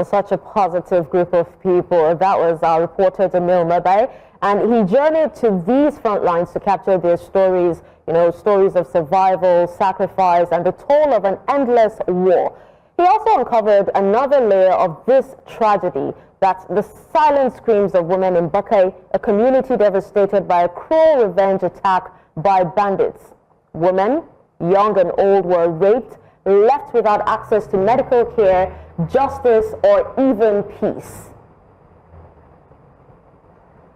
Well, such a positive group of people. That was our reporter Jamil Mabai, and he journeyed to these front lines to capture their stories, stories of survival, sacrifice, and the toll of an endless war. He also uncovered another layer of this tragedy, that's the silent screams of women in Bakai, a community devastated by a cruel revenge attack by bandits. Women, young and old, were raped, left without access to medical care, justice, or even peace.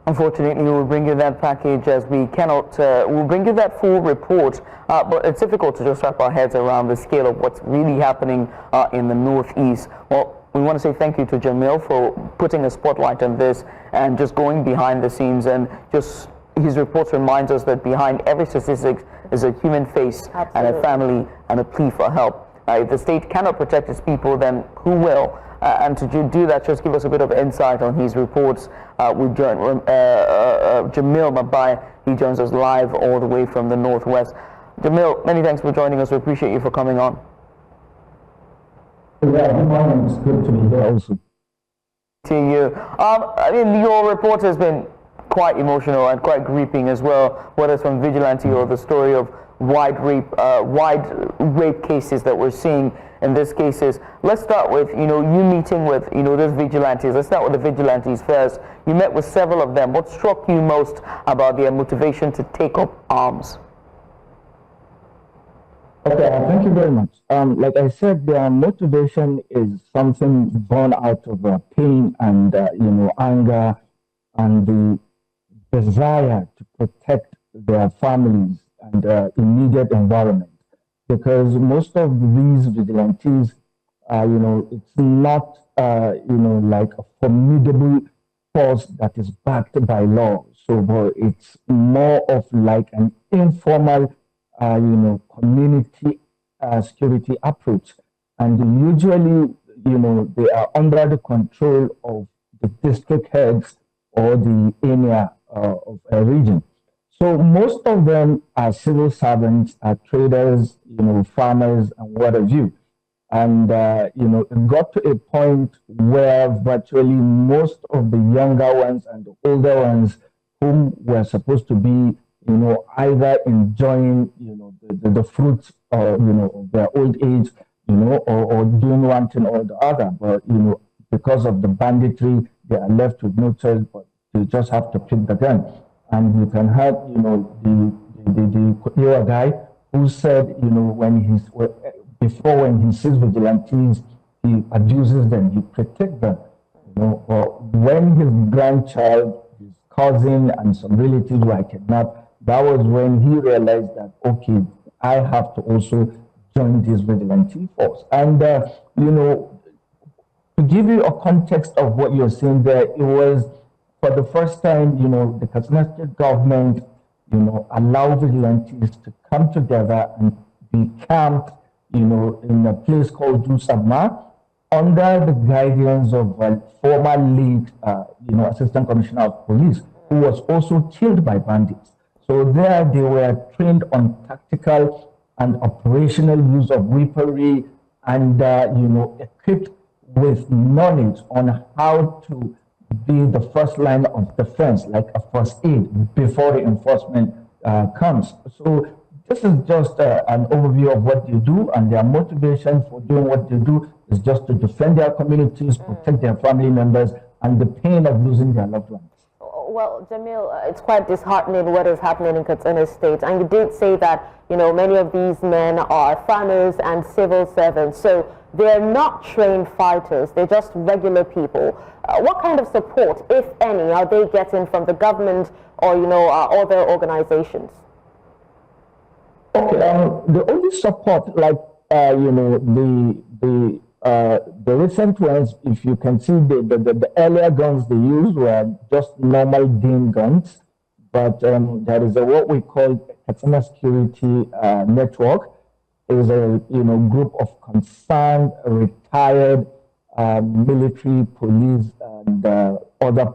Unfortunately, we'll bring you that package as we cannot, we'll bring you that full report, but it's difficult to just wrap our heads around the scale of what's really happening in the Northeast. Well, we want to say thank you to Jamil for putting a spotlight on this and just going behind the scenes, and just his reports reminds us that behind every statistic is a human face. Absolutely. And a family and a plea for help. If the state cannot protect its people, then who will? And to do that, just give us a bit of insight on his reports. We join Jamil Mabai. He joins us live all the way from the Northwest. Jamil, many thanks for joining us. We appreciate you for coming on. Yeah, good morning. It's good to be here also. To you. I mean, your report has been quite emotional and quite gripping as well, whether it's from Vigilante or the story of wide rape cases that we're seeing in these cases. Let's start with, you meeting with, those Vigilantes. Let's start with the Vigilantes first. You met with several of them. What struck you most about their motivation to take up arms? Okay, thank you very much. Like I said, their motivation is something born out of pain and, anger and the desire to protect their families and immediate environment. Because most of these vigilantes, it's not, like a formidable force that is backed by law. So it's more of like an informal, community security approach. And usually, they are under the control of the district heads or the emir of a region. So most of them are civil servants, are traders, farmers, and what have you. And, it got to a point where virtually most of the younger ones and the older ones whom were supposed to be, either enjoying, the fruits, of their old age, or doing one thing or the other. But, because of the banditry, they are left with no choice but to just have to pick the gun. And you can have, the guy who said, when he sees vigilantes, he abuses them, he protects them. But when his grandchild, his cousin, and some relatives were kidnapped, that was when he realized that, okay, I have to also join this vigilante force. And, to give you a context of what you're saying there, it was for the first time, the Katsina State government, allowed vigilantes to come together and be camped, in a place called Dusama, under the guidance of a former lead, Assistant Commissioner of Police, who was also killed by bandits. So there they were trained on tactical and operational use of weaponry and, equipped with knowledge on how to be the first line of defense, like a first aid before the enforcement comes. So this is just an overview of what they do, and their motivation for doing what they do is just to defend their communities, protect their family members, and the pain of losing their loved ones. Well, Jamil, it's quite disheartening what is happening in Katsina State, and you did say that, many of these men are farmers and civil servants, so they're not trained fighters, they're just regular people. What kind of support, if any, are they getting from the government or, other organizations? Okay, the only support, like, the recent ones, if you can see, the earlier guns they used were just normal DIN guns, but there is what we call Katsina Security Network. It is a group of concerned, retired military, police, and other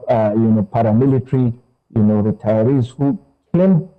paramilitary retirees who came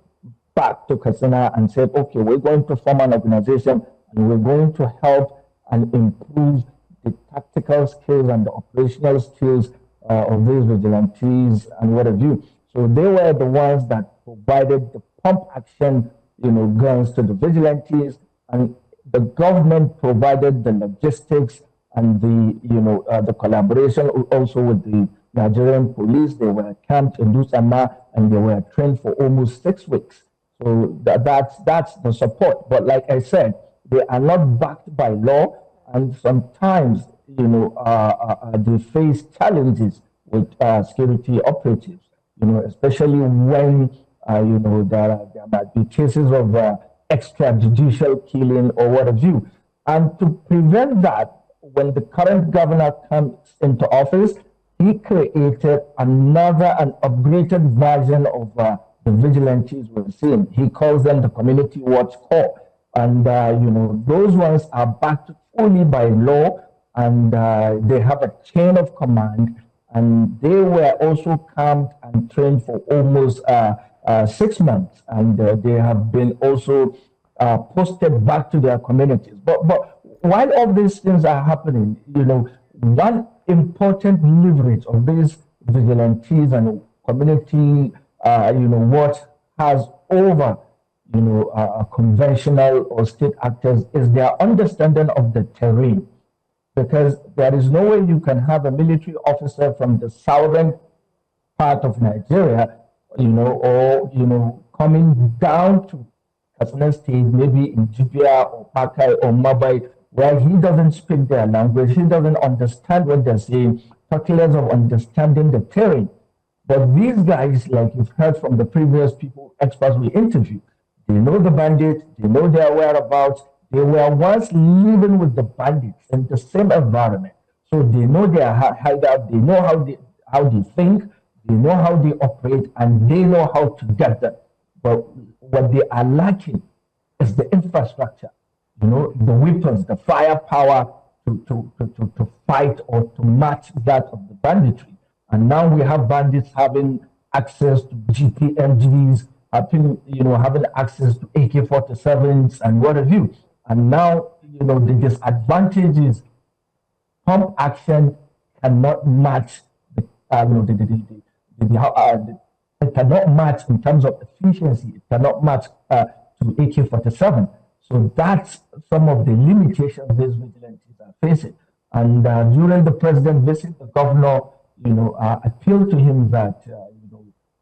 back to Katsina and said, okay, we're going to form an organization and we're going to help and improve the tactical skills and the operational skills of these vigilantes and what have you. So they were the ones that provided the pump action, guns to the vigilantes, and the government provided the logistics and the collaboration also with the Nigerian police. They were camped in Dusama and they were trained for almost 6 weeks. So that's the support. But like I said, they are not backed by law, and sometimes they face challenges with security operatives. Especially when there might be cases of extrajudicial killing or what have you. And to prevent that, when the current governor comes into office, he created an upgraded version of the vigilantes we're seeing. He calls them the Community Watch Corps. And, those ones are backed fully by law, and they have a chain of command. And they were also camped and trained for almost 6 months. And they have been also posted back to their communities. But while all these things are happening, one important leverage of these vigilantes and community, watch has over, conventional or state actors is their understanding of the terrain. Because there is no way you can have a military officer from the southern part of Nigeria, or, coming down to Katsina State, maybe in Jibia or Bakai or Mabai, where he doesn't speak their language, he doesn't understand what they're saying, talk less of understanding the terrain. But these guys, like you've heard from the previous experts we interviewed, they know the bandits, they know their whereabouts, they were once living with the bandits in the same environment. So they know their hideout, they know how they think, they know how they operate, and they know how to get them. But what they are lacking is the infrastructure, the weapons, the firepower to fight or to match that of the banditry. And now we have bandits having access to GPMGs, having access to AK-47s and what have you. And now, the disadvantage is pump action cannot match it cannot match in terms of efficiency. It cannot match to AK-47. So that's some of the limitations these vigilantes are facing. And during the president's visit, the governor, appealed to him that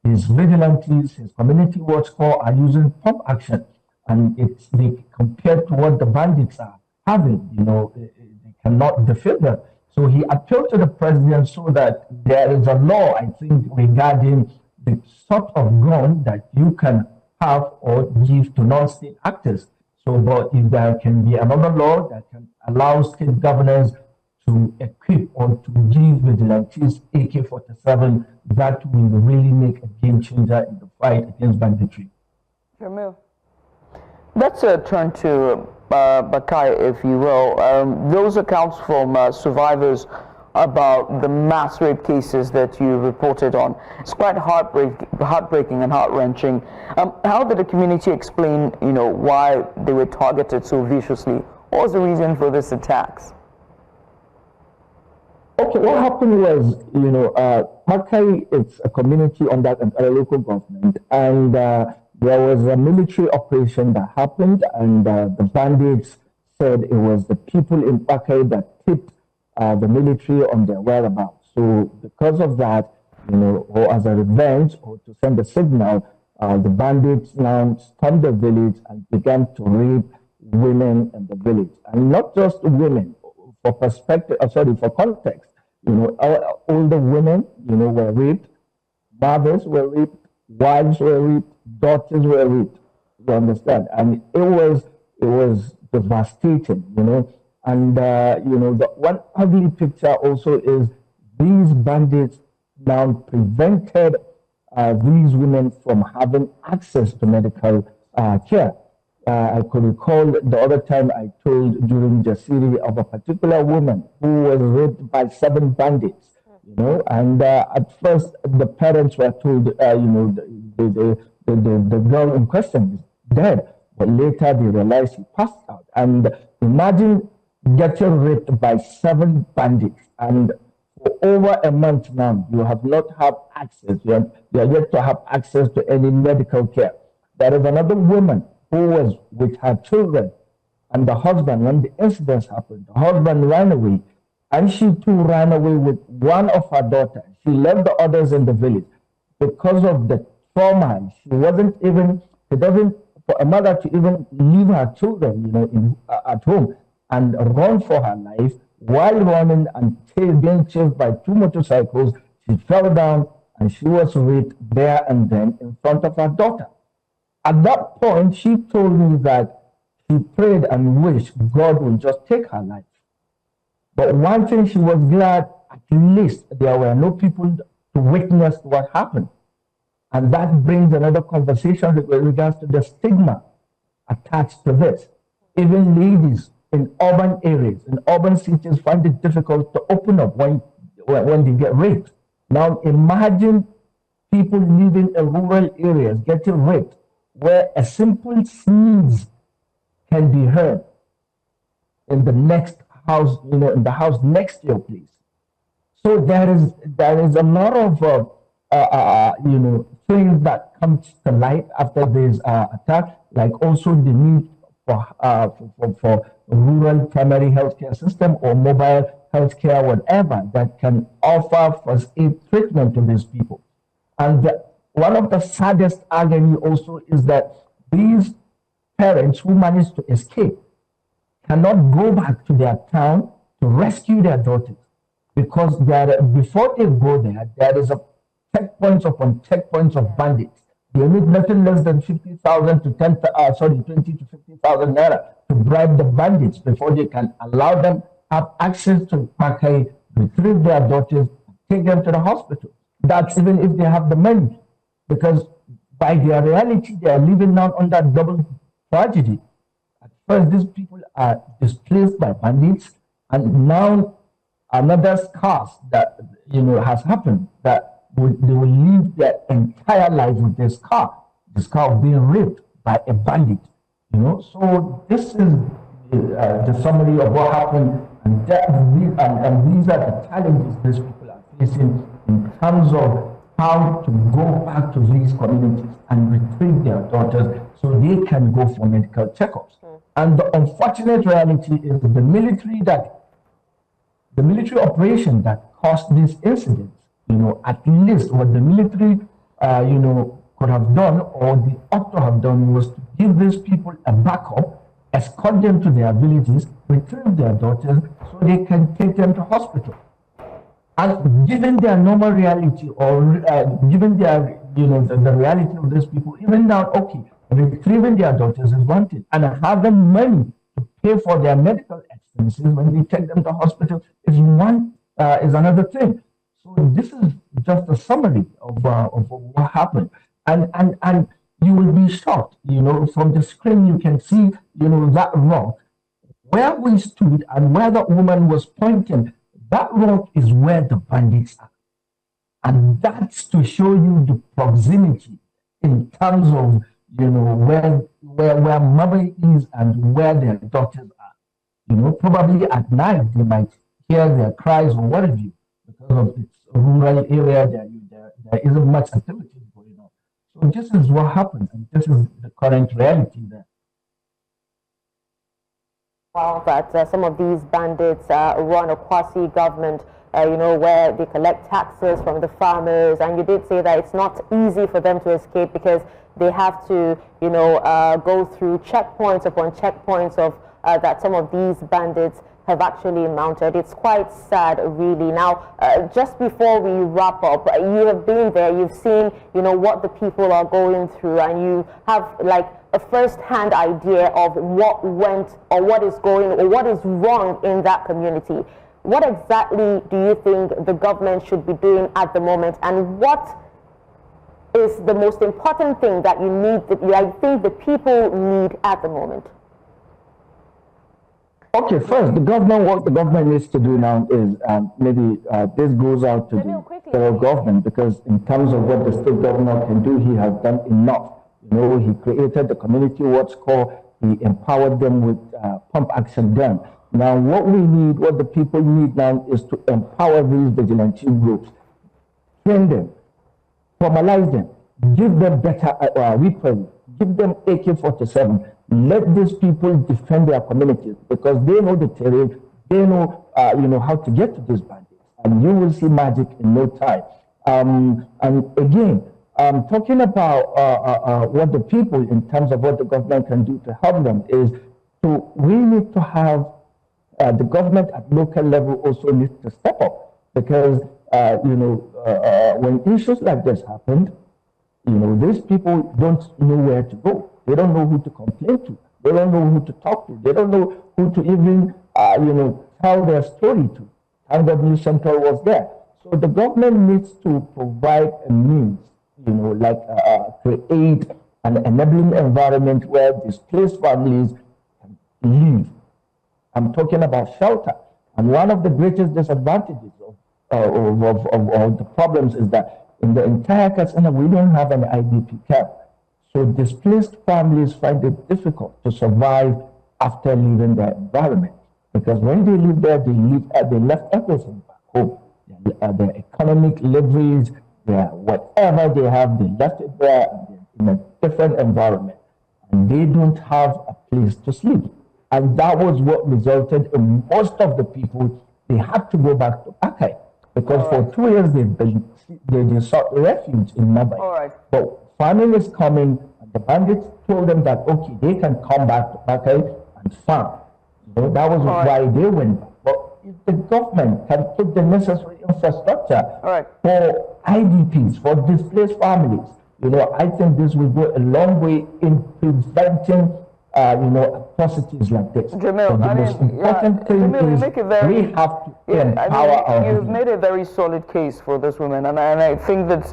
his vigilantes, his community watch corps are using pump action, and compared to what the bandits are having, they cannot defeat them. So he appealed to the president so that there is a law, I think, regarding the sort of gun that you can have or give to non-state actors. So, but if there can be another law that can allow state governors to equip or to give vigilantes AK-47, that will really make a game changer in the fight against banditry. Jamil, let's turn to Bakai, if you will. Those accounts from survivors about the mass rape cases that you reported on, it's quite heartbreaking and heart-wrenching. How did the community explain, why they were targeted so viciously? What was the reason for these attacks? Okay, what happened was, Bakai is a community under a local government, and there was a military operation that happened, and the bandits said it was the people in Bakai that tipped the military on their whereabouts. So because of that, or as a revenge or to send a signal, the bandits now stormed the village and began to rape women in the village. And not just women, for context, older women, were raped, mothers were raped, wives were raped, daughters were raped. You understand? And it was devastating, And the one ugly picture also is these bandits now prevented these women from having access to medical care. I could recall the other time I told during Jasiri of a particular woman who was raped by 7 bandits, and at first the parents were told, the girl in question is dead, but later they realized she passed out. And imagine getting raped by 7 bandits. And for over a month now, you have not had access. You are yet to have access to any medical care. There is another woman who was with her children and the husband when the incidents happened. The husband ran away, and she too ran away with one of her daughters. She left the others in the village because of the trauma. She wasn't even. It doesn't for a mother to even leave her children, at home and run for her life. While running and being chased by 2 motorcycles, she fell down and she was raped there and then in front of her daughter. At that point, she told me that she prayed and wished God would just take her life. But one thing, she was glad at least there were no people to witness what happened. And that brings another conversation with regards to the stigma attached to this. Even ladies in urban areas, in urban cities, find it difficult to open up when they get raped. Now imagine people living in rural areas getting raped, where a simple sneeze can be heard in the next house, in the house next to your place. So there is a lot of things that come to light after this attack, like also the need for rural primary healthcare system or mobile healthcare, whatever, that can offer first aid treatment to these people. And one of the saddest agony also is that these parents who manage to escape cannot go back to their town to rescue their daughters, because before they go there is a checkpoints upon checkpoints of bandits. They need nothing less than 50,000 to 20 to 50,000 naira to bribe the bandits before they can allow them have access to Bakai, retrieve their daughters, take them to the hospital. That's even if they have the money, because by their reality, they are living now under double tragedy. At first, these people are displaced by bandits, and now another scarce that has happened, that they will live their entire life with this scar of being raped by a bandit. So this is the summary of what happened, and these are the challenges these people are facing in terms of how to go back to these communities and retrieve their daughters so they can go for medical checkups. And the unfortunate reality is the military operation that caused these incidents, at least what the military, could have done, or they ought to have done, was to give these people a backup, escort them to their villages, retrieve their daughters so they can take them to hospital. And given their normal reality, or given their, the reality of these people, even now, okay, retrieving their daughters is one thing, and having money to pay for their medical expenses when they take them to hospital is another thing. So this is just a summary of what happened, and you will be shocked. From the screen you can see, that rock where we stood and where the woman was pointing. That rock is where the bandits are, and that's to show you the proximity in terms of where Mabai is and where their daughters are. Probably at night they might hear their cries or what have you, because of its rural area. There isn't much activity going on. So this is what happened, and this is the current reality there. Well, that some of these bandits run a quasi-government, where they collect taxes from the farmers, and you did say that it's not easy for them to escape because they have to, go through checkpoints upon checkpoints of that some of these bandits have actually mounted. It's quite sad, really. Now, just before we wrap up, you have been there, you've seen, what the people are going through, and you have a first-hand idea of what went or what is going or what is wrong in that community. What exactly do you think the government should be doing at the moment, and what is the most important thing that I think the people need at the moment? Okay, first, what the government needs to do now is maybe this goes out to the federal government, because in terms of what the state governor can do, he has done enough. He created the community watch call, he empowered them with pump action gun. Now, what the people need now is to empower these vigilante groups, train them, formalize them, give them better weaponry, give them AK-47. Let these people defend their communities because they know the terrain, they know, how to get to these bandits, and you will see magic in no time. And again, talking about what the people, in terms of what the government can do to help them, is we need to have the government at local level also needs to step up because when issues like this happen, these people don't know where to go. They don't know who to complain to. They don't know who to talk to. They don't know who to even tell their story to. And the News Central was there. So the government needs to provide a means, create an enabling environment where displaced families can live. I'm talking about shelter. And one of the greatest disadvantages of the problems is that in the entire Katsina, we don't have an IDP camp. So displaced families find it difficult to survive after leaving their environment. Because when they live there, they left everything back home. Their economic leverage, whatever they have, they left it there in a different environment. And they don't have a place to sleep. And that was what resulted in most of the people, they had to go back to Bakai. Because for 2 years they sought refuge in Mabai. But famine is coming, and the bandits told them that, okay, they can come back to Bakai and farm. That was why they went back. But if the government can put the necessary infrastructure for IDPs, for displaced families, I think this will go a long way in preventing atrocities like this. Jamil, the most important thing is we have to empower our you've made a very solid case for this woman, and I think that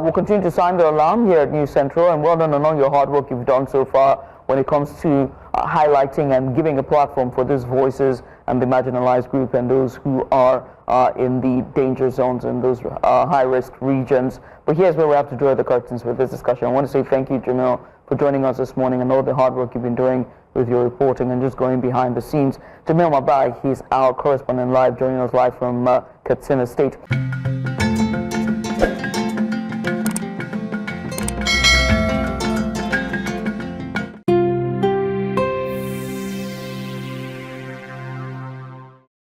we'll continue to sound the alarm here at News Central, and well done on all your hard work you've done so far when it comes to highlighting and giving a platform for these voices and the marginalized group and those who are in the danger zones and those high-risk regions. But here's where we have to draw the curtains with this discussion. I want to say thank you, Jamil, for joining us this morning and all the hard work you've been doing with your reporting and just going behind the scenes. Jamil Mabai, he's our correspondent live, joining us live from Katsina State.